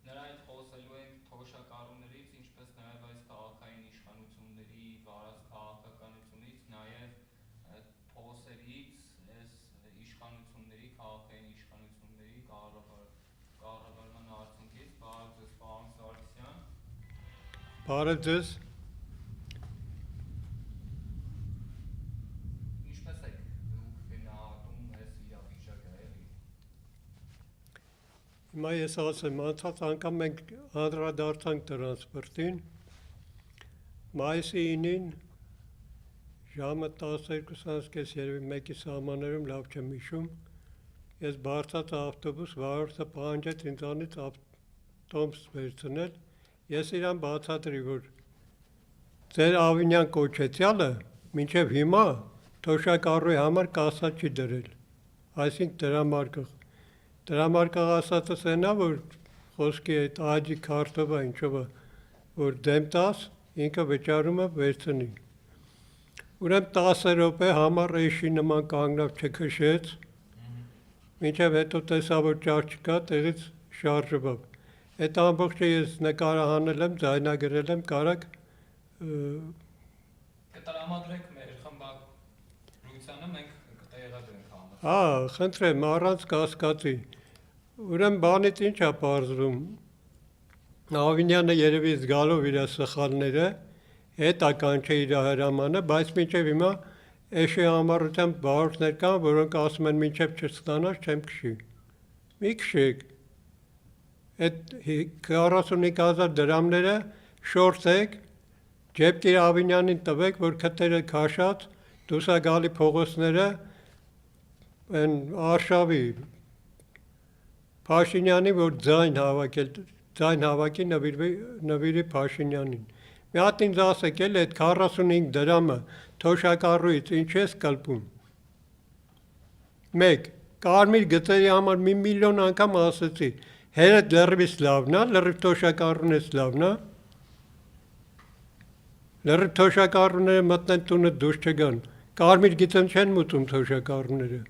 Նրա հետ խոսելու ենք թոշակառուներից, ինչպես նաև այս քաղաքային իշխանությունների վարած քաղաքականությունից, նաև փոսերից, այս իշխանությունների, քաղաքային իշխանությունների կառավարման արդյունքից, բարև ձեզ պարոն Սարգսյան։ Բարև ձեզ։ Ինչպես եք դուք գնահատում այս իրավիճակը էլի։ Հիմա ես ասեմ, անցած անգամ մենք անդրադարձանք տրանսպորտին, մայիսի 9-ին ժամը 12:30 երևի 1-ի սահմաններում, լավ չեմ հիշում, ես բարձրացա ավտոբուս, վարորդը պահանջեց ինձանից տոմս վերցնել, ես իրան բացատրի, որ ձեր Ավինյան կոչեցյալը մինչև հիմա թոշակառուի համար կասա չի դրել, այսինքն դրամարկղ ասածս այնա, որ խոսքի այդ աջի քարտովա ինչովա, որ դեմ տաս, ինքը վճարում է վերցնի։ Ուրեմն 10 րոպե համառ էշի նման կանգնավ չքշեց, մինչև հետո տեսա, որ ճար չկա, տեղից շարժվավ։ Այդ ամբողջը ես նկարահանել եմ, ձայնագրել եմ, կարաք Կտրամադրեք մեր խմբագրությանը, մենք կտեղադրենք համը։ խնդրեմ, առանց կասկածի։ Ուրեմն բանից ինչ է պարզվում, Ավինյանը երևի զգալով իր սխալները, հետ է կանչե իր հրամանը, բայց մինչև հիմա էշի համառությամբ վարորդներ կան, որոնք ասում են մինչև չստանաս չեմ քշի։ Մի քշեք, այդ 45,000 դրամները շորթեք, ջեպկիր Ավինյանին տվեք, որ քթերը քաշած, դուսա գալի փողոցները, են արշավի, Փաշինյանի, որ ձայն հավաքի նվիրի Փաշինյանին։ Մի հատ ինձ ասեք էլ այդ 45 դրամը թոշակառուից ինչ ես կլպում։ Մեկ, կարմիր գծերի համար 1 միլիոն անգամ ասեցի, հերդ լրիվից լավն է, լրիվ թոշակառուն ես լավն է, լրիվ թոշակառուները մտնեն տունը դուրս չգան, կարմիր գիծն չեն մուծում թոշակառուները,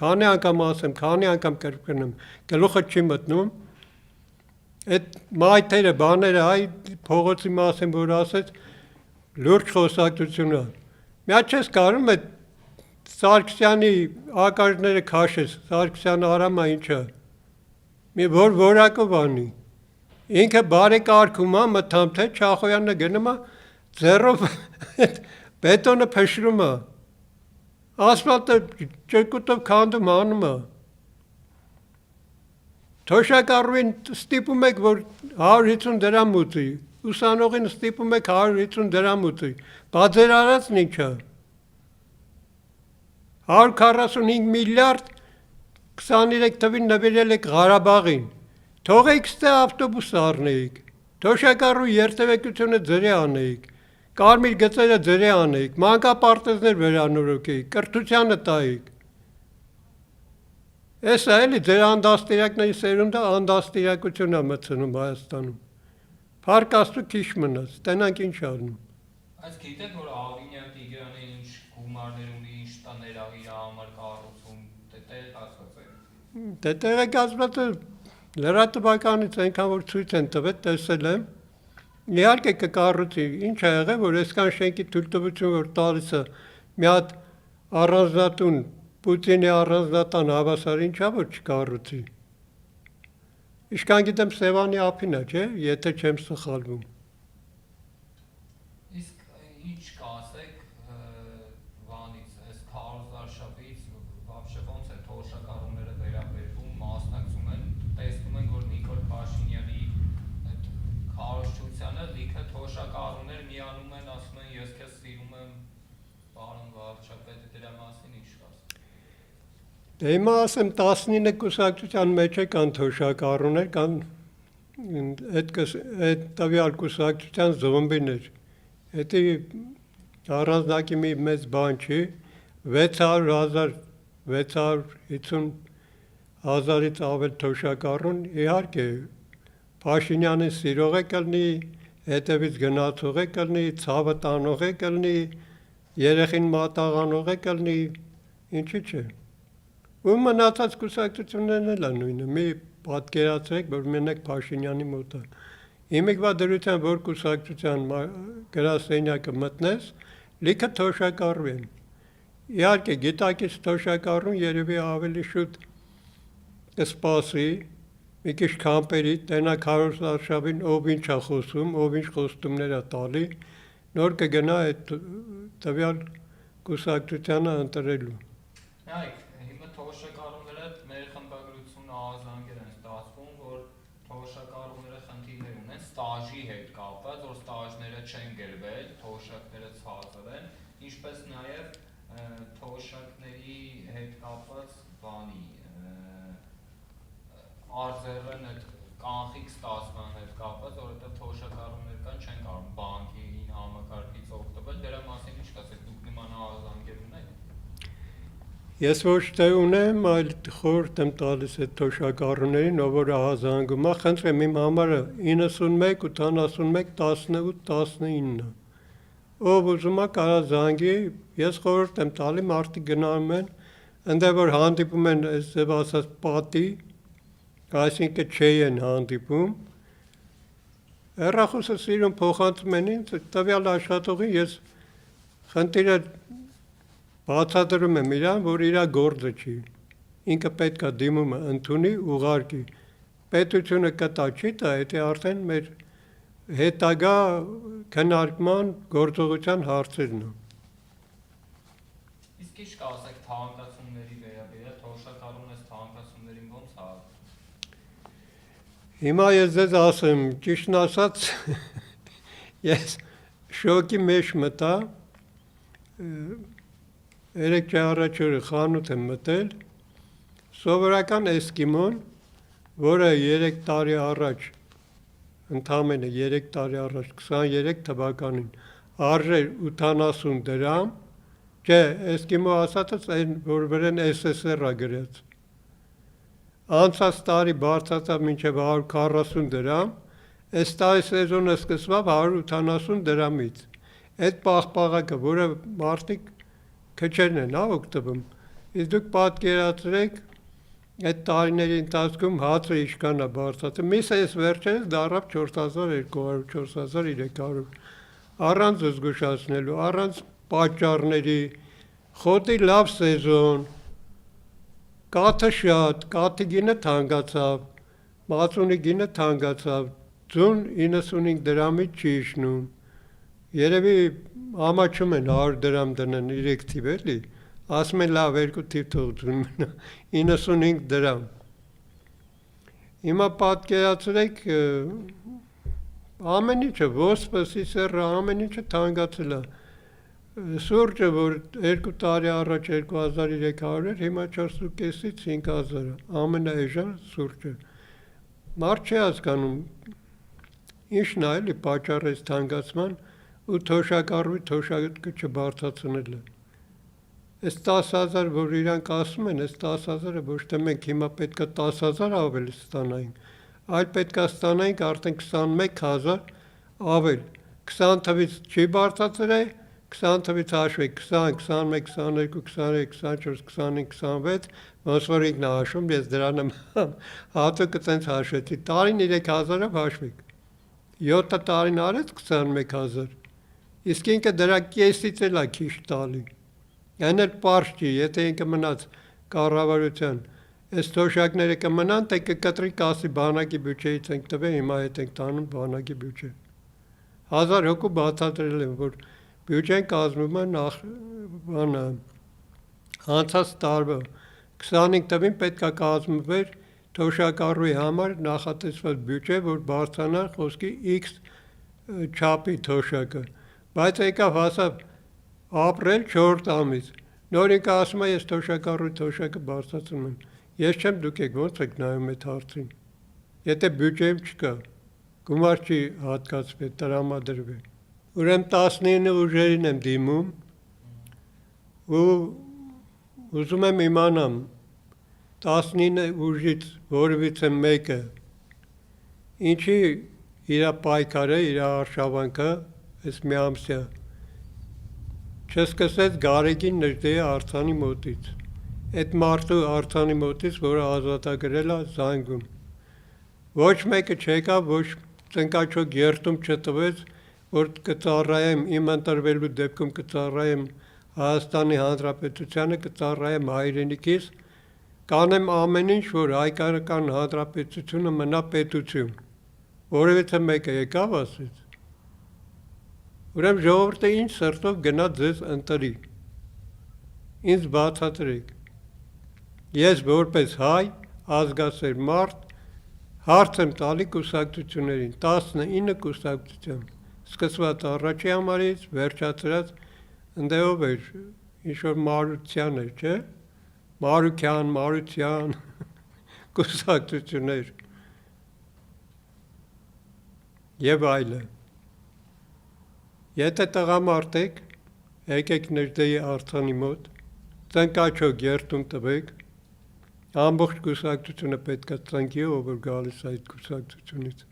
քանի անգամ ասեմ, քանի անգամ կրկնեմ, գլուխը չի մտնում, այդ մայթերը, բաները, այ փողոցի մասին, որ ասեց, լուրջ խոսակցություն է, մի հատ չես կարում այդ Սարգսյանի ակաժները քաշես, Սարգսյանը արամա ինչա, մի որակով անի, ինքը բարեկարգում է, մտամ թե Չախոյանը գնում է, ձեռով բետոնը փշրում է, ասֆալտը ճկուտով քանդում անում է, թոշակառուին ստիպում եք, որ 150 դրամ ուծի, ուսանողին ստիպում եք 150 դրամ ուծի, բա ձեր արածն ինչ է, 145 միլիարդ 23 թվին նվիրել եք Ղարաբաղին, թողեք ստե ավտոբուս առնեիք, թոշակառու երթևեկությունը ձրի անեիք, կարմիր գծերը ձրի անեիք, մանկապարտեզներ վերանորոգեիք, կրթությանը տայիք, Էսա էլի ձեր անդաստիրակների սերունդը անդաստիրակություն է մտցնում Հայաստանում, փառք Աստծո քիչ մնաց, տենանք ինչ արնում։ Այս գիտեք, որ Ավինյան Տիգրանը ինչ գումարներ ունի, ինչ տներ իր համար կառուցում, տեղեկացված է։ Դե տեղեկացվածը լրատվականից այնքան որ ցույց են տվել, տեսել եմ, իհարկե կկառուցի, ինչ է եղել, որ այսքան շենքի թույլտվություն որ տալիս է, մի հատ առանձնատուն Պուտինի առանձնատան հավասար ինչա որ չկառուցի։ Իշքան գիտեմ Սևանի ափին է, չէ, եթե չեմ սխալվում։ Իսկ ինչ կասեք վանից, այս քարոզարշավից, вообще ոնց է թոշակառուները վերաբերվում, մասնակցում են, տեսնում են, որ Նիկոլ Փաշինյանի այդ քարոզչությանը լիքը թոշակառուներ միանում են, ասում են ես քեզ սիրում եմ, պարոն վարչապետ, դրա մասին ինչ կասեք։ Դե հիմա ասեմ 19 կուսակցության մեջ կան թոշակառուներ, կան այդ տվյալ կուսակցության զոմբիներ, հետի առանձնակի մի մեծ բան չի, 650,000-ից ավել թոշակառուն, իհարկե Փաշինյանի սիրող է կլնի, հետևից գնացող է կլնի, ցավը տանող է կլնի, երեխին մատաղանող է կլնի, ինչի՞ չէ։ Ու մնացած կուսակցություններն էլ է նույնը, մի պատկերացրեք, որ մենակ Փաշինյանի մոտ է։ Հիմիկվա դրության որ կուսակցության գրասենյակը մտնես, լիքը թոշակառու են։ Իհարկե, գիտակից թոշակառուն երևի ավելի շուտ կսպասի, մի քիչ քամպերի, տենակ Հարոս Արշավին, ով ինչ է խոսում, ով ինչ խոստումներ է տալի, նոր կգնա այդ տվյալ կուսակցությանը ընտրելու։ Նայեք, հիմա թոշակառուները մեր խմբագրությունը ահազանգեր են ստացվում, որ թոշակառուները խնդիրներ ունեն ստաժի հետ կապված, որ ստաժները չեն գրվել, թոշակները ցածր են, ինչպես նաև թոշակների հետ կապված բանի արձերն այդ կանխիկ ստացման հետ կապված, որովհետև թոշակառուներ կան, չեն կարող բանկի համակարգից օգտվել, դրա մասին ինչ կասեք, դուք նման ահազանգեր ունեք։ Ես ոչ թե ունեմ, այլ խորհուրդ եմ տալիս այդ թոշակառուներին, ով որ ահազանգում է, խնդրեմ իմ համարը 91 81 18 19։ Ով ուզում է կարա զանգի, ես խորհուրդ եմ տալի, մարդիկ գնանում են, այնտեղ որ հանդիպում են այս ձև ասած պատի, այսինքն չի են հանդիպում, հեռախոսը սիրուն փոխանցում են ինձ, տվյալ աշխատողին ես խնդիրը բացատրում եմ իրան, որ իր գործը չի, ինքը պետք է դիմումը ընդունի, ուղարկի, պետությունը կտա չի տա, դա արդեն մեր հետագա քննարկման գործողության հարցերն են։ Իսկ ինչ կասեք թանկացումների վերաբերյալ, թոշակառուն այս թանկացումներին ո՞նց է։ Հիմա ես ձեզ ասեմ, ճիշտն ասած, ես շոկի մեջ մտա, երեք առաջ օրը խանութ եմ մտել, սովորական էսկիմոն, որը 3 տարի առաջ, ընդամենը 3 տարի առաջ, 23 թվականին, արժեր 80 դրամ, չէ, էսկիմո ասածս այն, որ վրան SSR-ը գրեց, անցած տարի բարձրացավ մինչև 140 դրամ, այս տարի սեզոնը սկսվավ 180 դրամից, այդ պաղպաղակը, որը մարդիկ քչերն են օգտվում, իսկ դուք պատկերացրեք այդ տարիների ընթացքում հացը ինչքան է բարձրացել, միսը այս վերջերս դառավ 4200, 4300, առանց զգուշացնելու, առանց պատճառների, խոտի լավ սեզոն, կաթը շատ, կաթի գինը թանկացավ, մածունի գինը թանկացավ, ձուն 95 դրամից չի իջնում, երևի ամաչում են 100 դրամ դնեն 3 թիվ էլի, ասում են լավ 2 թիվ թող ձուն մնա, 95 դրամ։ Հիմա պատկերացրեք ամեն ինչը, ոսպը, սիսեռը, ամեն ինչը թանկացել է։ Սուրճը, որ 2 տարի առաջ 2300 էր, հիմա 4.5-ից 5000, ամենաէժան սուրճը։ Մարդ չի հասկանում, ինչն է էլի պատճառը այս թանկացման ու թոշակառուի թոշակը չբարձրացնելը։ Այս 10,000, որ իրանք ասում են, այս 10,000-ը ոչ թե մենք հիմա պետք է 10,000 ավել ստանայինք, այլ պետք է ստանայինք արդեն 21,000 ավել, 20 թվից չի բարձրացրել, 20 թվից հաշվեք 20, 21, 22, 23, 24, 25, 26, ոնց որ ինքն է հաշվում, ես դրան եմ հատուկ տենց հաշվեցի, տարին 3,000-ով հաշվեք, 7 տարին արեց 21,000, իսկ ինքը դրա կեսից էլ է քիչ տալի, այն էլ պարզ չի, եթե ինքը մնաց կառավարության, այս թոշակները կմնան, թե կկտրի կասի բանակի բյուջեից ենք տվել, հիմա հետ ենք տանում բանակի բյուջե։ 1000 հոգու բացատրել եմ, որ բյուջեն կազմում է անցած տարվա 25 թվին պետք է կազմվեր թոշակառուի համար նախատեսված բյուջե, որ բարձրանա խոսքի X չափի թոշակը, բայց եկավ հասավ ապրել 4 ամիս, նոր ինքը ասում է ես թոշակառուի թոշակը բարձրացնում եմ, ես չեմ դուք եք ոնց եք նայում այդ հարցին, եթե բյուջեում չկա, գումար չի հատկացվել, տրամադրվել, ուրեմն 19 ուժերին եմ դիմում ու ուզում եմ իմանամ 19 ուժից որևիցե մեկը ինչի իր պայքարը, իր արշավանքը այս մի ամսյա չսկսեց Գարեգին Նժդեի արձանի մոտից, այդ մարդու արձանի մոտից, որը ազատագրել է զանգում, Ոչ մեկը չեկավ, ոչ ծնկաչոք երթում չտվեց, որ կծառայեմ իմ ընտրվելու դեպքում կծառայեմ Հայաստանի Հանրապետությանը, կծառայեմ հայրենիքիս, կանեմ ամեն ինչ, որ հայկական հանրապետությունը մնա պետություն։ Որևէ մեկը եկավ ասեց։ Ուրեմն ժողովուրդը ինչ սրտով գնա ձեզ ընտրի։ Ինձ բացատրեք։ Ես որպես հայ, ազգասեր մարդ, հարց եմ տալի կուսակցություններին, 19 կուսակցություն, սկսված առաջի համարից, վերջացրած, ընդեղով էր, ինչ-որ Մարության էր, չէ, Մարության, կուսակցություններ, և այլը, եթե տղամարդ եք, եկեք ներդեի արձանի մոտ, ծնկաչոք երթում տվեք, ամբողջ կուսակցությունը պետք է ծնկի, ով որ գալիս այդ կուսակցությունից,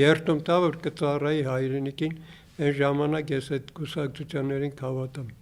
երթում տա, որ կծառայի հայրենիքին, այն ժամանակ ես այդ կուսակցություններին կհավատամ։